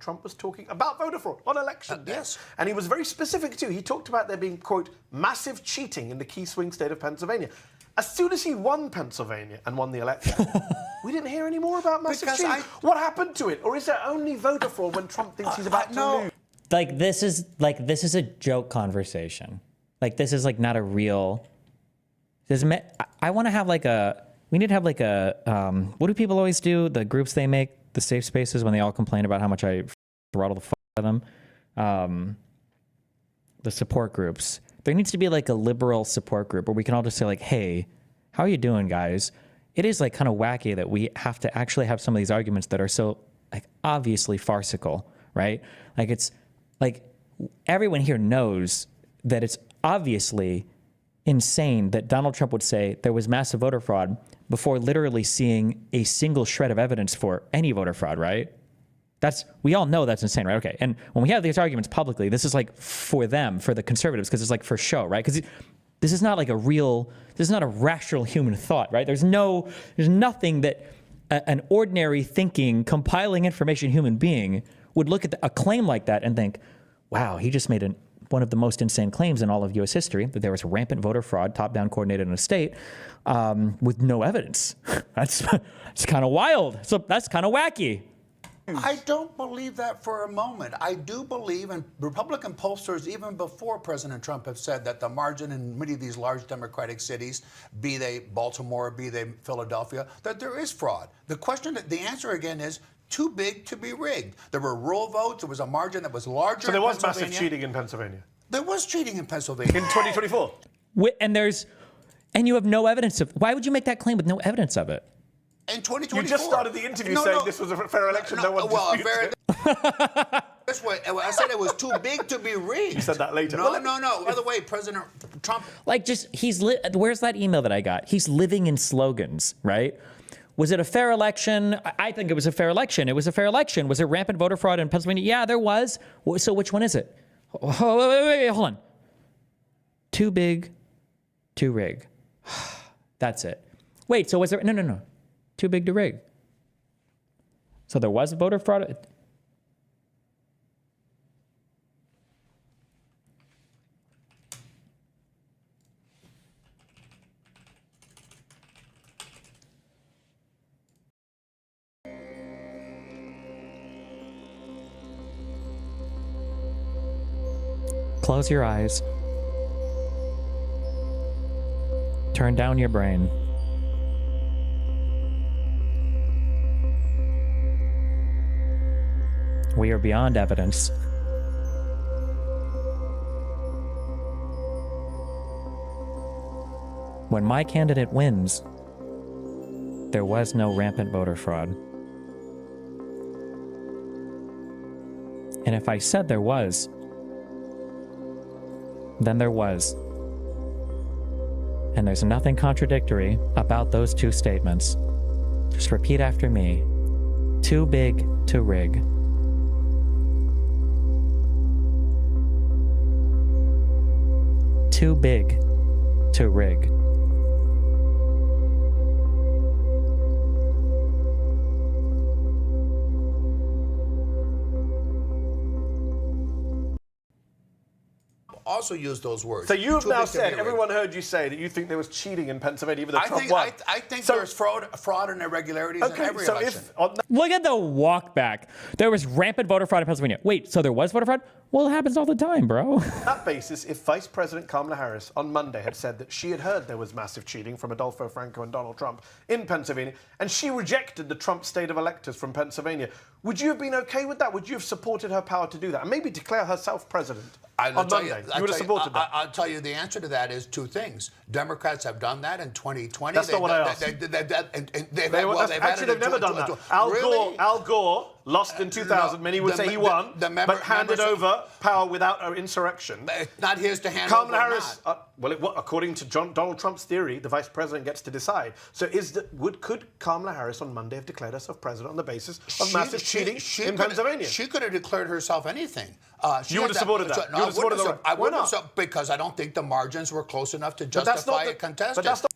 Trump was talking about voter fraud on election day. Yes. And he was very specific too. He talked about there being, quote, massive cheating in the key swing state of Pennsylvania. As soon as he won Pennsylvania and won the election, we didn't hear any more about massive cheating. What happened to it? Or is there only voter fraud when Trump thinks he's about to lose? This is a joke conversation. This is not a real. I want to have we need to have what do people always do? The groups they make, the safe spaces, when they all complain about how much I throttle the fuck out of them. The support groups. There needs to be a liberal support group where we can all just say hey, how are you doing, guys? It is kind of wacky that we have to actually have some of these arguments that are so obviously farcical, right? It's everyone here knows that it's obviously insane that Donald Trump would say there was massive voter fraud before literally seeing a single shred of evidence for any voter fraud, right? We all know that's insane, right? Okay. And when we have these arguments publicly, this is for them, for the conservatives, because it's for show, right? Because this is not this is not a rational human thought, right? There's nothing that an ordinary thinking, compiling information human being would look at a claim like that and think, wow, he just made one of the most insane claims in all of U.S. history, that there was rampant voter fraud, top-down coordinated in a state, with no evidence. That's kind of wild. So that's kind of wacky. I don't believe that for a moment. I do believe, and Republican pollsters, even before President Trump, have said that the margin in many of these large Democratic cities, be they Baltimore, be they Philadelphia, that there is fraud. The answer again is too big to be rigged. There were rural votes. There was a margin that was larger. So there was massive cheating in Pennsylvania. There was cheating in Pennsylvania in 2024. And you have no evidence of. Why would you make that claim with no evidence of it? In 2024. You just started the interview saying this was a fair election. No one disputes it. This way, I said it was too big to be rigged. You said that later. No. By the way, President Trump. Where's that email that I got? He's living in slogans, right? Was it a fair election? I think it was a fair election. It was a fair election. Was there rampant voter fraud in Pennsylvania? Yeah, there was. So which one is it? Wait, hold on. Too big to rig. That's it. Wait, so was there? No. Too big to rig. So there was voter fraud? Close your eyes. Turn down your brain. We are beyond evidence. When my candidate wins, there was no rampant voter fraud. And if I said there was, then there was. And there's nothing contradictory about those two statements. Just repeat after me. Too big to rig. Too big to rig. Also used those words. So you've now said, everyone heard you say that you think there was cheating in Pennsylvania, even though Trump won. I think there's fraud and irregularities in every election. Look at the walk back. There was rampant voter fraud in Pennsylvania. Wait, so there was voter fraud? Well, it happens all the time, bro. On that basis, if Vice President Kamala Harris on Monday had said that she had heard there was massive cheating from Adolfo Franco and Donald Trump in Pennsylvania, and she rejected the Trump state of electors from Pennsylvania, would you have been okay with that? Would you have supported her power to do that? And maybe declare herself president on Monday? You would have supported that? I'll tell you the answer to that is two things. Democrats have done that in 2020. That's not what I asked. They've never done that. Al Gore lost in 2000. Many would say he won, but handed over power without an insurrection. It's not his to hand Kamala over. Harris, according to Donald Trump's theory, the vice president gets to decide. So could Kamala Harris on Monday have declared herself president on the basis of massive cheating in Pennsylvania? She could have declared herself anything. You would have supported that? No, I wouldn't have, because I don't think the margins were close enough to justify a contestant.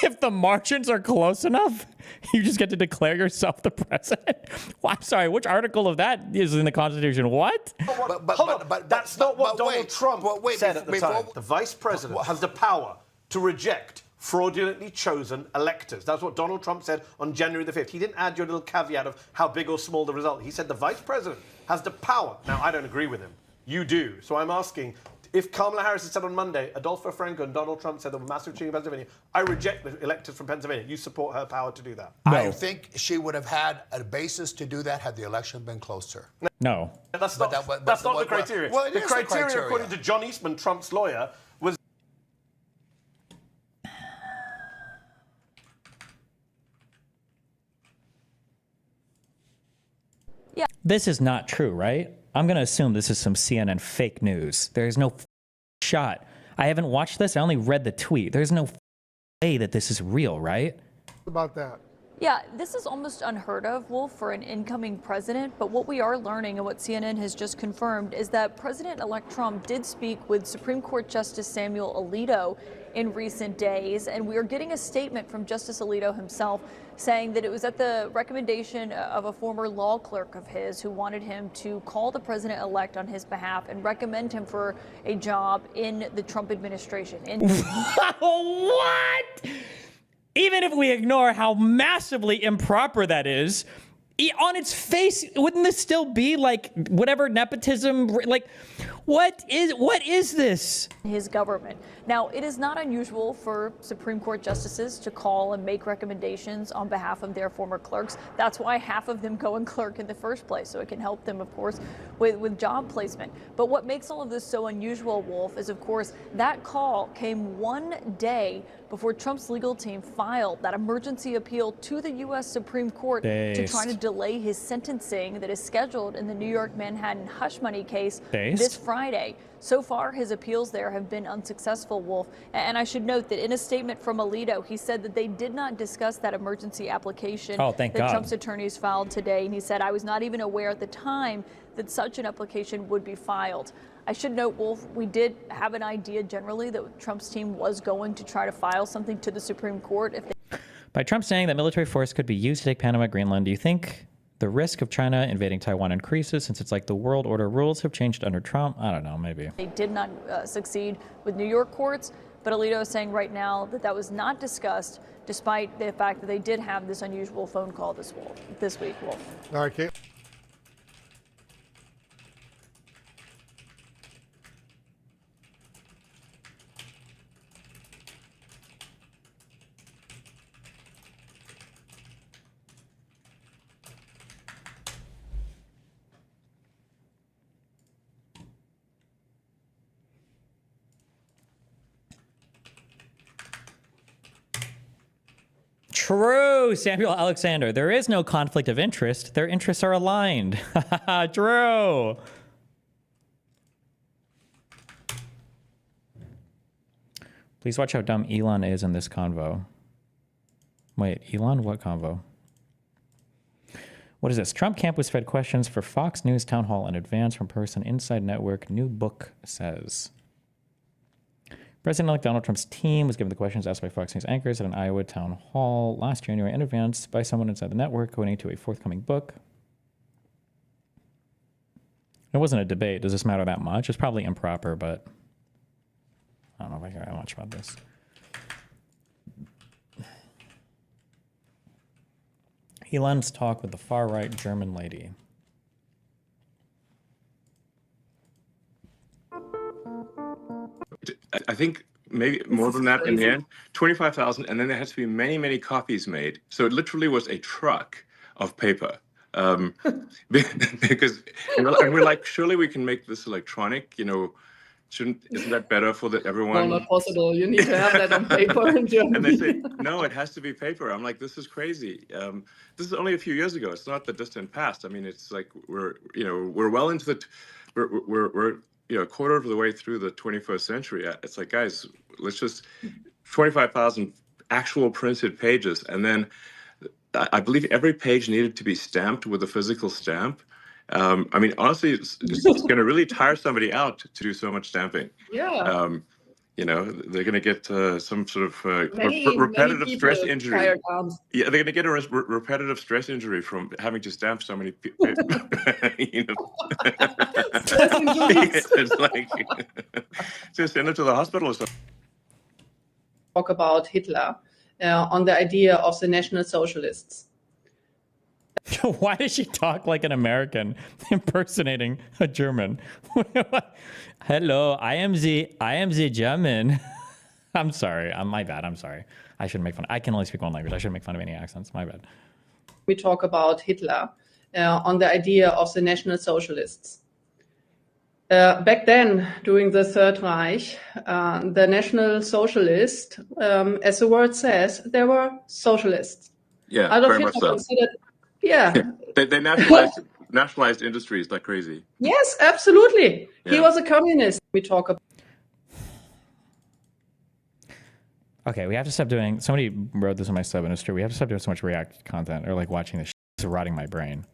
if the margins are close enough, you just get to declare yourself the president. Well, I'm sorry, which article of that is in the Constitution? What? That's not what Donald wait, Trump said at the before- time. The vice president has the power to reject fraudulently chosen electors. That's what Donald Trump said on January the 5th. He didn't add your little caveat of how big or small the result. He said the vice president has the power. Now, I don't agree with him. You do. So I'm asking, if Kamala Harris had said on Monday, Adolfo Franco and Donald Trump said there were massive cheating in Pennsylvania, I reject the electors from Pennsylvania. You support her power to do that. I think she would have had a basis to do that had the election been closer. No. That's not the criteria. Well, it the is criteria, according to John Eastman, Trump's lawyer, was... This is not true, right? I'm going to assume this is some CNN fake news. There's no shot. I haven't watched this. I only read the tweet. There's no way that this is real, right? About that. Yeah, this is almost unheard of, Wolf, for an incoming president. But what we are learning and what CNN has just confirmed is that President-elect Trump did speak with Supreme Court Justice Samuel Alito in recent days. And we are getting a statement from Justice Alito himself saying that it was at the recommendation of a former law clerk of his who wanted him to call the president-elect on his behalf and recommend him for a job in the Trump administration. What? Even if we ignore how massively improper that is, on its face, wouldn't this still be like whatever nepotism? Like, what is this? His government. Now, it is not unusual for Supreme Court justices to call and make recommendations on behalf of their former clerks. That's why half of them go and clerk in the first place, so it can help them, of course, with job placement. But what makes all of this so unusual, Wolf, is, of course, that call came one day before Trump's legal team filed that emergency appeal to the U.S. Supreme Court to try to delay his sentencing that is scheduled in the New York Manhattan hush money case this Friday. So far, his appeals there have been unsuccessful, Wolf. And I should note that in a statement from Alito, he said that they did not discuss that emergency application that Trump's attorneys filed today. And he said, I was not even aware at the time that such an application would be filed. I should note, Wolf, we did have an idea generally that Trump's team was going to try to file something to the Supreme Court. By Trump saying that military force could be used to take Panama, Greenland, do you think the risk of China invading Taiwan increases since it's like the world order rules have changed under Trump? I don't know, maybe. They did not succeed with New York courts, but Alito is saying right now that that was not discussed, despite the fact that they did have this unusual phone call this week, Wolf. All right, Kate. True, Samuel Alexander. There is no conflict of interest. Their interests are aligned. True. Please watch how dumb Elon is in this convo. Wait, Elon? What convo? What is this? Trump camp was fed questions for Fox News town hall in advance from person inside network. New book says. President-elect Donald Trump's team was given the questions asked by Fox News anchors at an Iowa town hall last January in advance by someone inside the network, according to a forthcoming book. It wasn't a debate. Does this matter that much? It's probably improper, but I don't know if I care that much about this. Elon's talk with the far-right German lady. I think maybe more than that in the end, 25,000, and then there has to be many, many copies made. So it literally was a truck of paper. Because and we're like, surely we can make this electronic, isn't that better for everyone? No, not possible. You need to have that on paper in Germany. And they say, no, it has to be paper. I'm like, this is crazy. This is only a few years ago. It's not the distant past. I mean, it's like we're well into we're a quarter of the way through the 21st century. It's like, guys, let's just 25,000 actual printed pages. And then I believe every page needed to be stamped with a physical stamp. I mean, honestly, it's going to really tire somebody out to do so much stamping. Yeah. You know, they're going to get some sort of Many repetitive people stress injury. tired arms. Yeah, they're going to get a repetitive stress injury from having to stamp so many people. You know, it's like just send them to the hospital or something. Talk about Hitler on the idea of the National Socialists. Why does she talk like an American impersonating a German? Hello, I am the German. I'm sorry. My bad. I'm sorry. I shouldn't make fun. I can only speak one language. I shouldn't make fun of any accents. My bad. We talk about Hitler on the idea of the National Socialists. Back then, during the Third Reich, the National Socialists, as the word says, they were socialists. Yeah, Adolf very much Hitler so. considered, yeah. They nationalized industries like crazy. Yes, absolutely. He Yeah. was a communist. We talk about. Okay, we have to stop doing. Somebody wrote this in my sub, and it's true. We have to stop doing so much React content or like watching this. It's rotting my brain.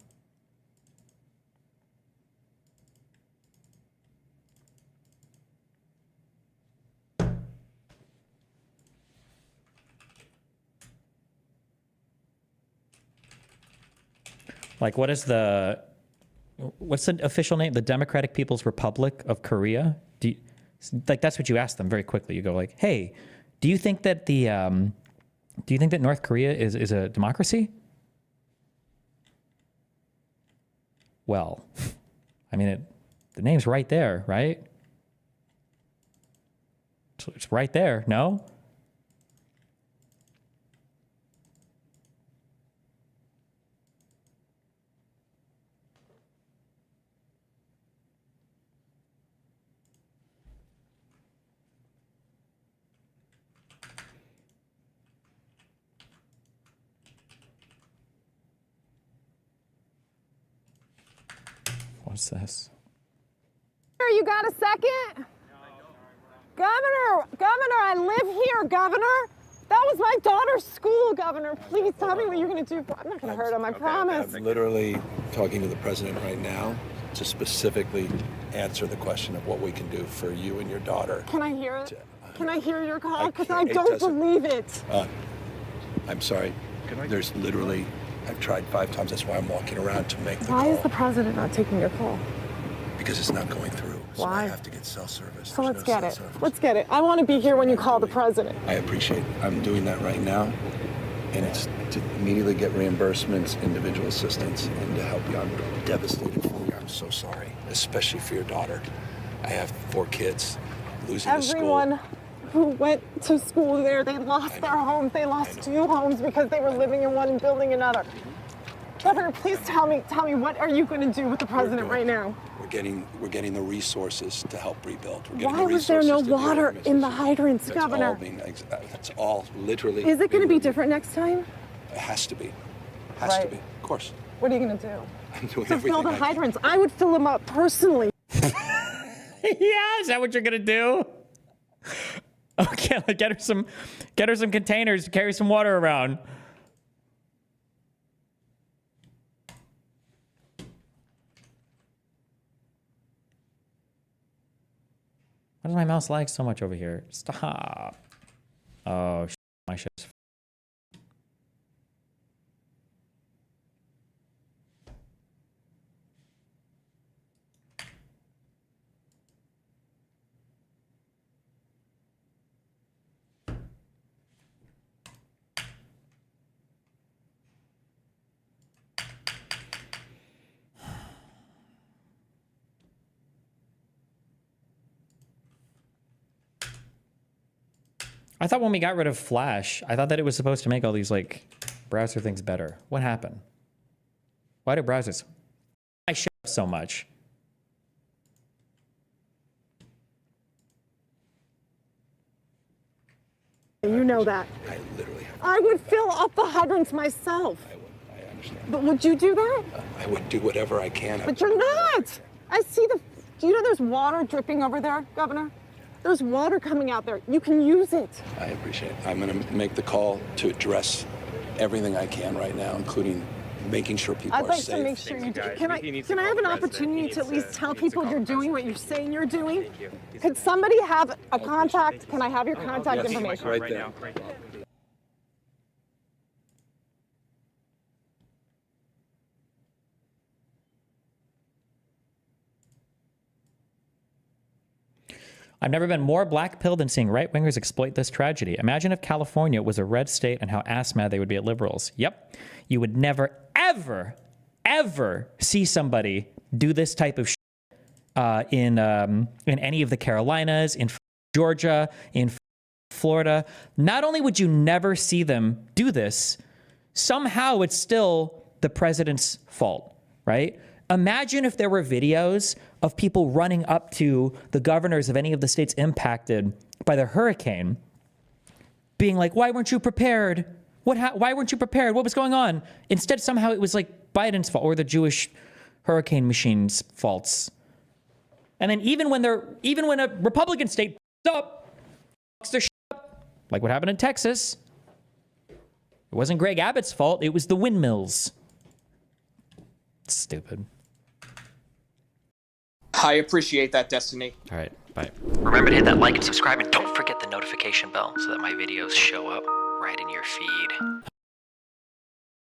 Like, what's the official name? The Democratic People's Republic of Korea? That's what you ask them very quickly. You go like, hey, do you think that North Korea is a democracy? Well, I mean, the name's right there, right? It's right there, no? What's this? You got a second? Governor, I live here, Governor. That was my daughter's school, Governor. Please tell me what you're going to do. I'm not going to hurt him, I promise. I'm literally talking to the president right now to specifically answer the question of what we can do for you and your daughter. Can I hear it? Can I hear your call? Because I can't- it don't doesn't- believe it. I'm sorry. There's literally, I've tried 5 times. That's why I'm walking around to make the Why call. is the president not taking your call? Because it's not going through. So Why? I have to get cell service. So There's let's no get cell it. service. Let's get it. I want to be here when you call the president. I appreciate it. I'm doing that right now. And it's to immediately get reimbursements, individual assistance, and to help you. I'm devastated for you. I'm so sorry, especially for your daughter. I have 4 kids. Losing the school. Everyone who went to school there, they lost their homes. They lost 2 homes because they were living in one and building another. Governor, please tell me, what are you going to do with the president right now? We're getting the resources to help rebuild. We're getting Why the was there no resources to deal with water this in the issue. hydrants, That's all Governor? that's all literally. Is it going to be different next time? It has to be. Has to Right. be. Of course. What are you going to do? I'm doing To everything fill the I can. hydrants. I would fill them up personally. Yeah, is that what you're gonna do? Okay, get her some containers to carry some water around. Why does my mouse lag so much over here? Stop. Oh, my shit's. I thought when we got rid of Flash, I thought that it was supposed to make all these like browser things better. What happened? Why do browsers? I shut up so much. You know that. I literally have. I would fill up the hydrants myself. I understand. But would you do that? I would do whatever I can. But you're not. I see do you know there's water dripping over there, Governor? There's water coming out there. You can use it. I appreciate it. I'm going to make the call to address everything I can right now, including making sure people I'd are like safe. to make sure you do. Can I have an opportunity to at least tell people you're doing what you're saying you're doing? Could somebody have a contact? Can I have your contact information? Right there. I've never been more black-pilled than seeing right-wingers exploit this tragedy. Imagine if California was a red state and how ass-mad they would be at liberals. Yep. You would never, ever, ever see somebody do this type of shit in any of the Carolinas, in Georgia, in Florida. Not only would you never see them do this, somehow it's still the president's fault, right? Imagine if there were videos of people running up to the governors of any of the states impacted by the hurricane, being like, why weren't you prepared? Why weren't you prepared? What was going on? Instead, somehow it was like Biden's fault or the Jewish hurricane machine's faults. And then even when a Republican state up, their shit up, like what happened in Texas, it wasn't Greg Abbott's fault. It was the windmills. It's stupid. I appreciate that, Destiny. All right, bye. Remember to hit that like and subscribe, and don't forget the notification bell so that my videos show up right in your feed.